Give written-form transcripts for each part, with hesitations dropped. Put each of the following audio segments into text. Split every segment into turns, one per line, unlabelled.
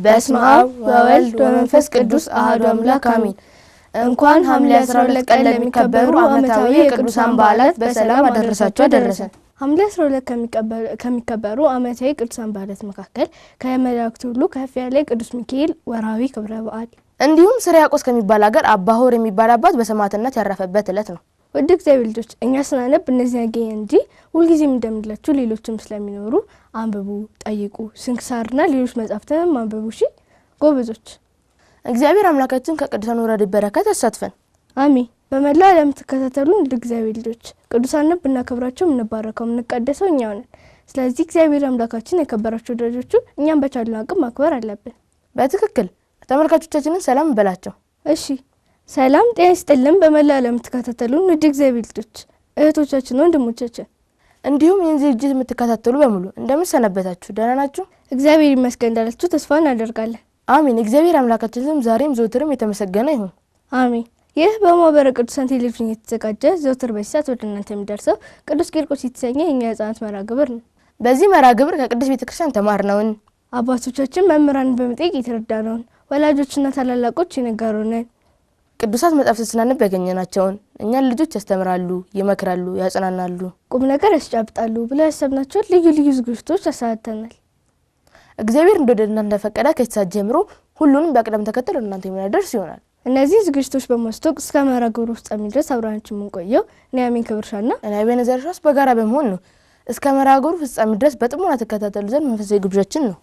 በስመ አብ ወወልድ ወመንፈስ ቅዱስ አሐዱ አምላክ አሜን። እንኳን ሐምሌ 12 ቀን ለሚከበሩ ዓመታዊ የቅዱሳን በዓላት በሰላም አደረሳችሁ አደረሰን። ሐምሌ 12 ከሚከበሩ ዓመታዊ ቅዱሳን በዓላት መካከል ከመላእክት ሁሉ ከፍ ያለ ቅዱስ ሚካኤል ወርሃዊ ክብረ በዓል እንዲሁም ስርያቆስ ከሚባል ሀገር አባሆር የሚባል አባት በሰማዕትነት ያረፈበት ዕለት ነው። ወደ እግዚአብሔር ልጆች እኛ ስናነብ እነዚህ ያገኘ እንጂ ሁልጊዜም እንደምንላችሁ ሌሎችም ስለሚኖሩ አንብቡ፣ ጠይቁ፣ ስንክሳርና ሌሎች መጻሕፍትን አንብቡ። እሺ ጎበዞች። እግዚአብሔር አምላካችን ከቅዱሳን ወረድ በረከት ያሳትፈን። አሜን። በመላው ዓለም ተከታተሉ እንደ እግዚአብሔር ልጆች ቅዱሳንን ብናከብራቸው እንባረከው እንቀደሰው እኛው ነን። ስለዚህ እግዚአብሔር አምላካችን የከበራቸው ወዳጆቹ እኛም በቻልነው አቅም ማክበር አለብን። በትክክል ተመልካቾቻችንን ሰላም እንበላቸው። እሺ ሰላም ጤና ይስጥልን። በመላው ዓለም ተከታተሉ እንደ እግዚአብሔር ልጆች እህቶቻችን ወንድሞቻችን እንዲሁም ይህን ዝግጅት የምትከታተሉ በሙሉ እንደምን ሰነበታችሁ? ደህና ናችሁ? እግዚአብሔር ይመስገን እንዳላችሁ ተስፋ እናደርጋለን። አሜን። እግዚአብሔር አምላካችን ዛሬም ዘወትርም የተመሰገነ ይሁን። አሜን። ይህ በማህበረ ቅዱሳን ቴሌቪዥን የተዘጋጀ ዘወትር በሰዓት ወደ እናንተ የሚደርሰው ቅዱስ ቂርቆስ የተሰኘ የኛ ሕፃናት መርሃ ግብር ነው። በዚህ መርሃ ግብር ከቅዱስ ቤተክርስቲያን ተማርነውን አባቶቻችን መምህራንን በመጠየቅ የተረዳነውን ወላጆችና ታላላቆች የነገሩንን ቅዱሳት መጻሕፍት ስናነብ ያገኘናቸውን እኛን ልጆች ያስተምራሉ፣ ይመክራሉ፣ ያጸናናሉ፣ ቁም ነገር ያስጨብጣሉ ብለው ያሰብናቸውን ልዩ ልዩ ዝግጅቶች አሳተናል። እግዚአብሔር እንደወደደና እንደፈቀደ ከሰዓት ጀምሮ ሁሉንም በቅደም ተከተል እናንተ የሚያደርስ ይሆናል። እነዚህ ዝግጅቶች በማስተዋወቅ እስከ መርሃ ግብሩ ፍጻሜ ድረስ አብራችሁ የምንቆየው እኔ አሜን ክብርሻና እኔ በነዘርሻስ በጋራ በመሆን ነው። እስከ መርሃ ግብሩ ፍጻሜ ድረስ በጥሞና ተከታተሉ ዘንድ መንፈሳዊ ግብዣችን ነው።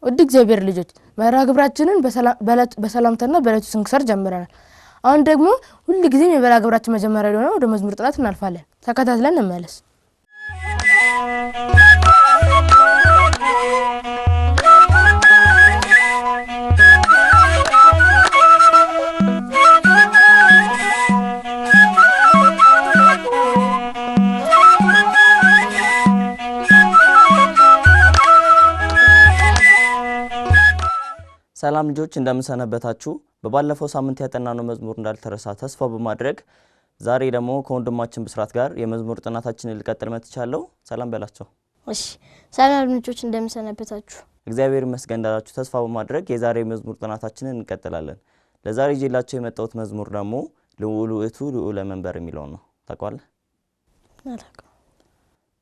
ወደ እግዚአብሔር ልጆች መርሃ ግብራችንን በሰላምታና በዕለቱ ስንክሳር ጀምረናል። አሁን ደግሞ ሁሉ ጊዜም የመርሃ ግብራችን መጀመሪያ ሆነው ወደ መዝሙር ጥናት እናልፋለን። ተከታትለን እንመለስ።
ሰላም ልጆች እንደምንሰነበታችሁ። በባለፈው ሳምንት ያጠናነው መዝሙር እንዳልተረሳ ተስፋ በማድረግ ዛሬ ደግሞ ከወንድማችን ብስራት ጋር የመዝሙር ጥናታችንን ልቀጥል መጥቻለሁ። ሰላም በላቸው።
እሺ ሰላም ልጆች እንደምንሰነበታችሁ።
እግዚአብሔር ይመስገን እንዳላችሁ ተስፋ በማድረግ የዛሬ መዝሙር ጥናታችንን እንቀጥላለን። ለዛሬ ይዤላችሁ የመጣሁት መዝሙር ደግሞ ልዑል ውእቱ ልዑለ መንበር የሚለው ነው። ታውቃለህ?
አላውቅም።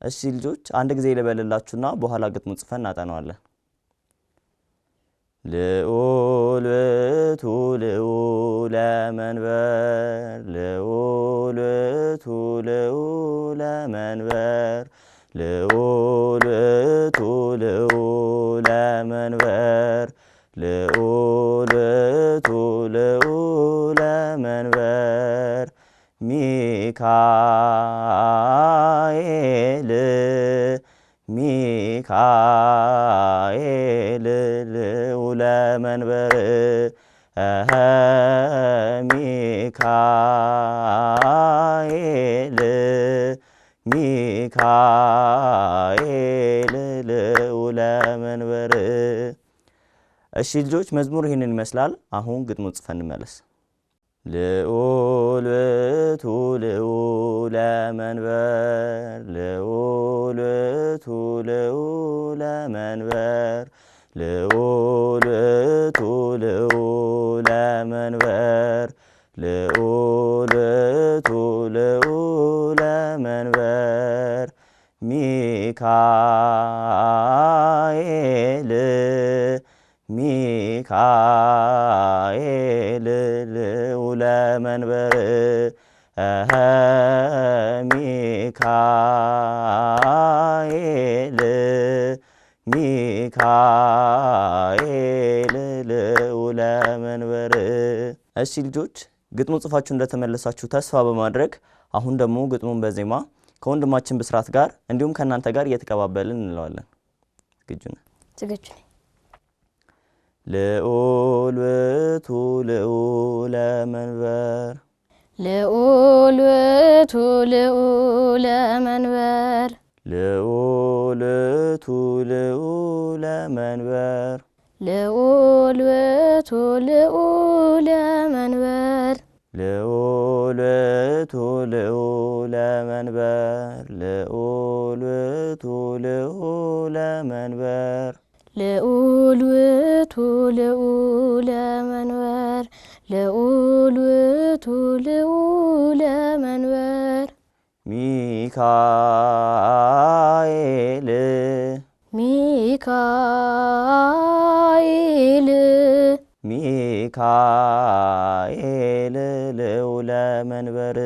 እሺ ልጆች አንድ ጊዜ ልበልላችሁና በኋላ ግጥሙን ጽፈን እናጠናዋለን። ልዑል ውእቱ ልዑለ መንበር ልዑል ውእቱ ልዑለ መንበር ልዑል ውእቱ ልዑለ መንበር ልዑል ውእቱ ልዑለ መንበር ሚካኤል ሚካኤል ልዑለ መንበር ሚካኤል ሚካኤል ልዑለ መንበር። እሺ ልጆች መዝሙር ይህንን ይመስላል። አሁን ግጥሙን ጽፈን እንመለስ። ልዑል ውእቱ ልዑለ መንበር ልዑል ውእቱ ልዑለ መንበር ልዑል ውእቱ ልዑለ መንበር ልዑል ውእቱ ልዑለ መንበር ሚካኤል ሚካኤል ልዑለ መንበር ሚካኤል ሚካኤል ልዑለ መንበር። እሺ ልጆች ግጥሙ ጽፋችሁ እንደተመለሳችሁ ተስፋ በማድረግ አሁን ደግሞ ግጥሙን በዜማ ከወንድማችን ብስራት ጋር እንዲሁም ከእናንተ ጋር እየተቀባበልን እንለዋለን። ዝግጁ ነን?
ዝግጁ ነን።
ልዑል ውእቱ ልዑለ መንበር
ልዑል ውእቱ ልዑለ መንበር
ልዑል ውእቱ ልዑለ መንበር
ልዑል ውእቱ ልዑለ መንበር
ልዑል ውእቱ ልዑለ መንበር ልዑል ውእቱ ልዑለ መንበር
ልዑል ውእቱ ልዑለ መንበር ልዑል ውእቱ ልዑለ መንበር
ሚካኤል
ሚካኤል
ሚካኤል ልዑለ መንበር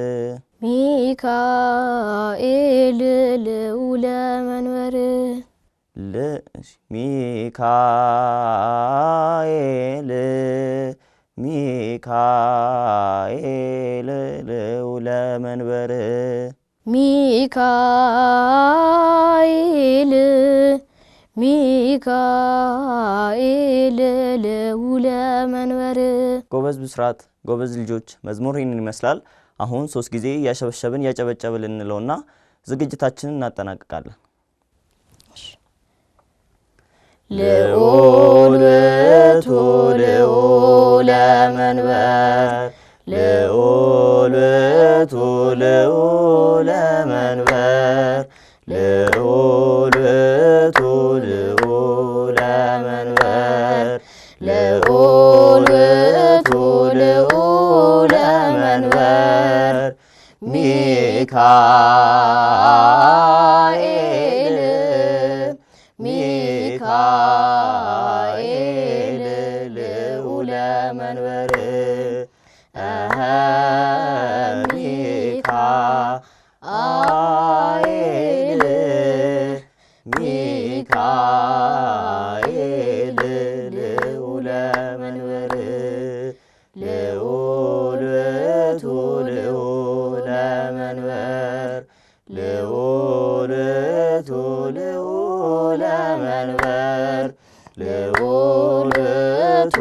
ሚካኤል ልዑለ መንበር
ሚካኤል ሚካኤል ልዑለ መንበር
ሚካኤል ሚካኤል ልዑለ መንበር።
ጎበዝ ብስራት፣ ጎበዝ ልጆች፣ መዝሙር ይህንን ይመስላል። አሁን 3 ጊዜ እያሸበሸብን እያጨበጨብን እንለውና ዝግጅታችንን እናጠናቅቃለን። ልዑል ውእቱ ልዑለ መንበር ልዑል ውእቱ ልዑለ መንበር ልዑል ውእቱ ልዑለ መንበር ልዑል ውእቱ ልዑለ መንበር ሚካኤል ሚካኤል ልዑለ መንበር ሚካኤል ሚካኤል ልዑለ መንበር ልዑል ውእቱ ልዑለ መንበር ልዑል ውእቱ ልዑለ መንበር ልዑል ውእቱ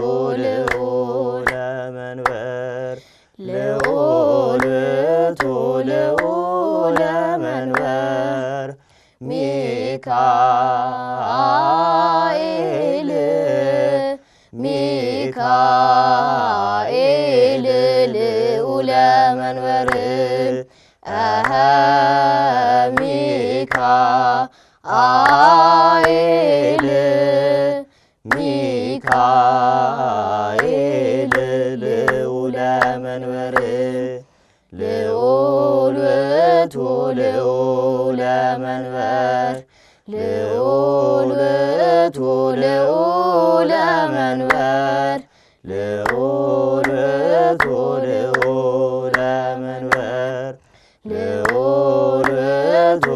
ልዑለ መንበር ልዑል ውእቱ ልዑለ መንበር ሚካኤል ሚካኤል ልዑለ መንበር ሚካኤል ሚካኤል ልዑለ መንበር ልዑል ውእቱ ልዑለ መንበር ልዑል ውእቱ ልዑለ መንበር ልዑል ውእቱ ልዑለ መንበር ልዑል ውእቱ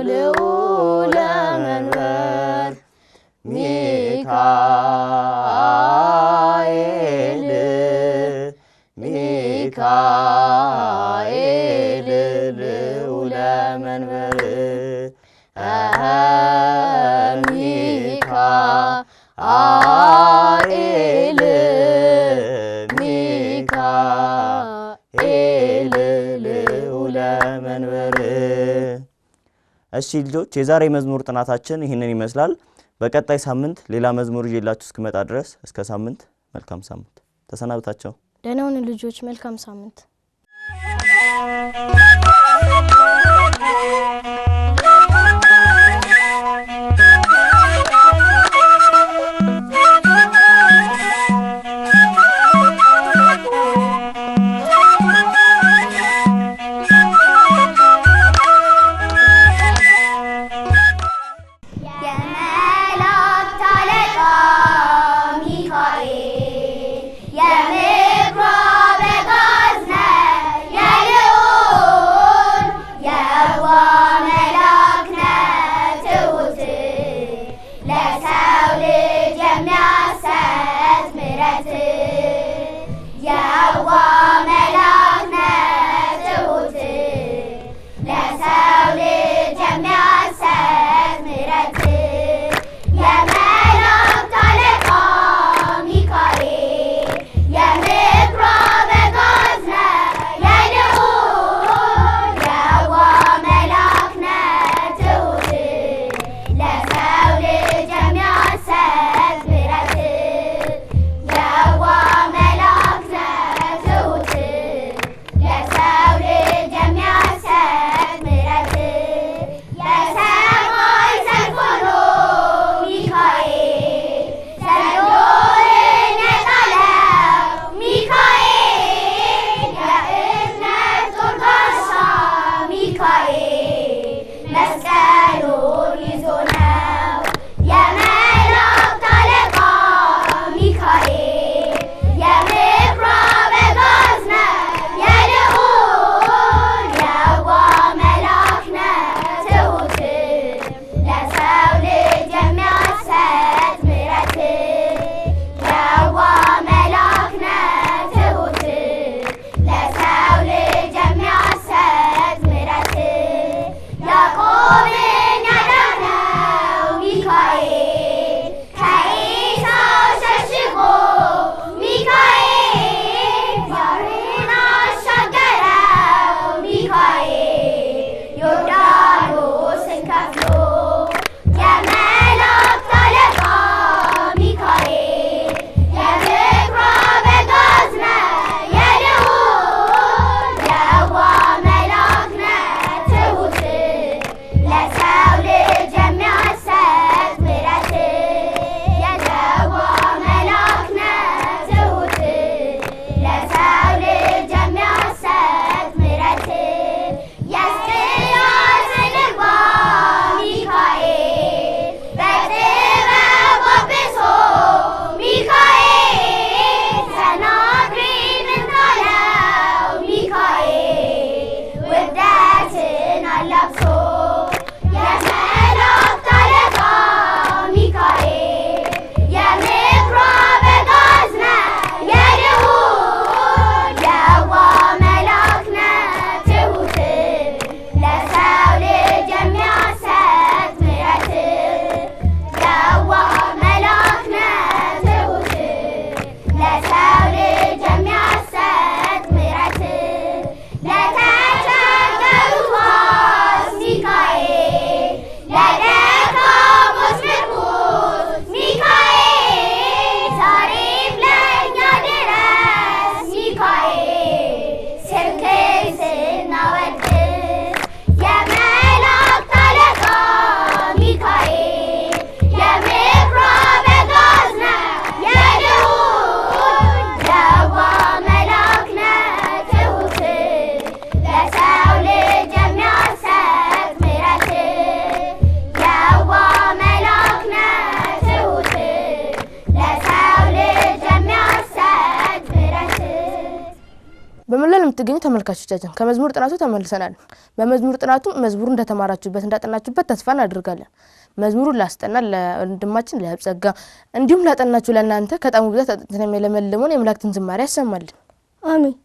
ልዑለ መንበር ሚካኤል ሚካኤል ልዑለ መንበር ሚካኤል ሚካኤል ልዑለ መንበር። እሺ ልጆች የዛሬ መዝሙር ጥናታችን ይህንን ይመስላል። በቀጣይ ሳምንት ሌላ መዝሙር ይዤላችሁ እስክመጣ ድረስ እስከ ሳምንት መልካም ሳምንት። ተሰናብታቸው።
ደህና ሁኑ ልጆች። መልካም ሳምንት።
Yeah.
የምትገኙ ተመልካቾቻችን ከመዝሙር ጥናቱ ተመልሰናል። በመዝሙር ጥናቱ መዝሙሩ እንደተማራችሁበት እንዳጠናችሁበት ተስፋ እናደርጋለን። መዝሙሩን ላስጠና ለወንድማችን ለጸጋ እንዲሁም ላጠናችሁ ለእናንተ ከጣሙ ብዛት ስለሚለመልሙን የመላእክትን ዝማሬ ያሰማልን።
አሜን።